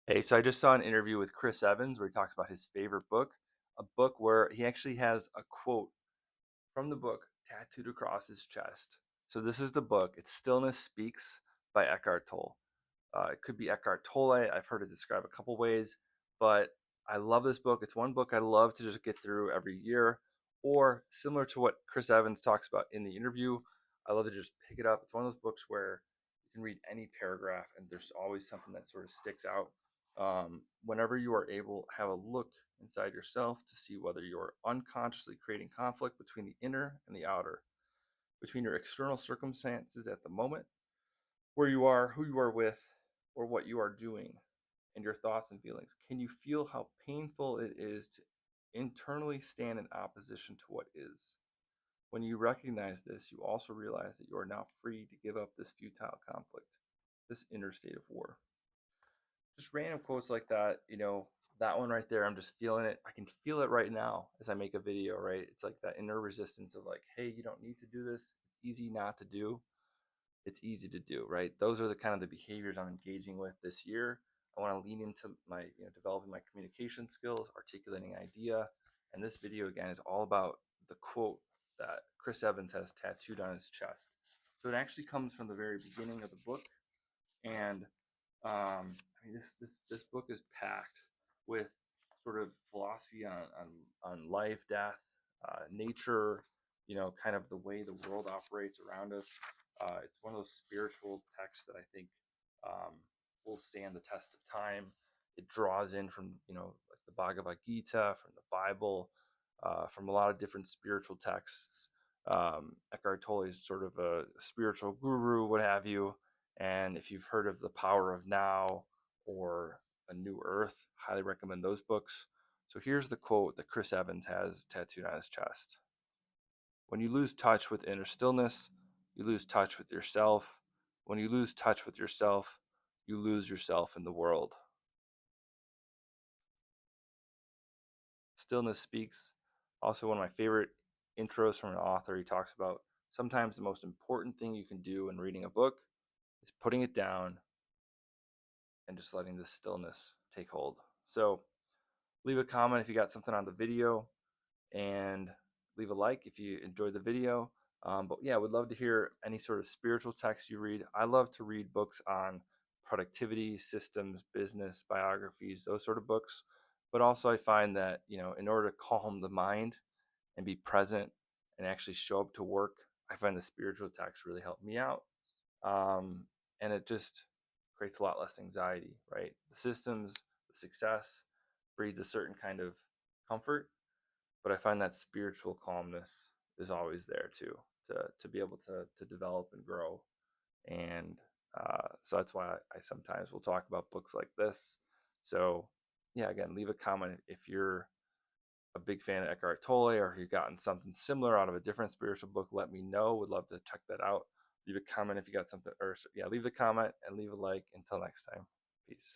Hey, so I just saw an interview with Chris Evans where he talks about his favorite book, a book where he actually has a quote from the book tattooed across his chest. So this is the book. It's Stillness Speaks by Eckhart Tolle. It could be Eckhart Tolle. I've heard it described a couple ways, but I love this book. It's one book I love to just get through every year, or similar to what Chris Evans talks about in the interview, I love to just pick it up. It's one of those books where you can read any paragraph and there's always something that sort of sticks out. Whenever you are able, have a look inside yourself to see whether you're unconsciously creating conflict between the inner and the outer, between your external circumstances at the moment, where you are, who you are with, or what you are doing, and your thoughts and feelings. Can you feel how painful it is to internally stand in opposition to what is? When you recognize this, you also realize that you are now free to give up this futile conflict, this inner state of war. Just random quotes like that, that one right there, I'm just feeling it. I can feel it right now as I make a video, right? It's like that inner resistance of like, hey, you don't need to do this. It's easy not to do. It's easy to do, right? Those are the kind of the behaviors I'm engaging with this year. I want to lean into my, developing my communication skills, articulating idea. And this video again is all about the quote that Chris Evans has tattooed on his chest. So it actually comes from the very beginning of the book. And this book is packed with sort of philosophy on life, death, nature, kind of the way the world operates around us. It's one of those spiritual texts that I think um, will stand the test of time. It draws in from, like the Bhagavad Gita, from the Bible, from a lot of different spiritual texts. Eckhart Tolle is sort of a spiritual guru, what have you. And if you've heard of The Power of Now or A New Earth, highly recommend those books. So here's the quote that Chris Evans has tattooed on his chest. When you lose touch with inner stillness, you lose touch with yourself. When you lose touch with yourself, you lose yourself in the world. Stillness Speaks, also one of my favorite intros from an author. He talks about sometimes the most important thing you can do in reading a book is putting it down and just letting the stillness take hold. So leave a comment if you got something on the video, and leave a like if you enjoyed the video. But yeah, would love to hear any sort of spiritual text you read. I love to read books on productivity, systems, business, biographies, those sort of books. But also, I find that, in order to calm the mind and be present and actually show up to work, I find the spiritual text really help me out. Um, and it just creates a lot less anxiety, right? The systems, the success breeds a certain kind of comfort, but I find that spiritual calmness is always there too, to be able to develop and grow. And so that's why I sometimes will talk about books like this. So yeah, again, leave a comment if you're a big fan of Eckhart Tolle, or if you've gotten something similar out of a different spiritual book, let me know. Would love to check that out. Leave a comment if you got something, or yeah, leave the comment and leave a like. Until next time, peace.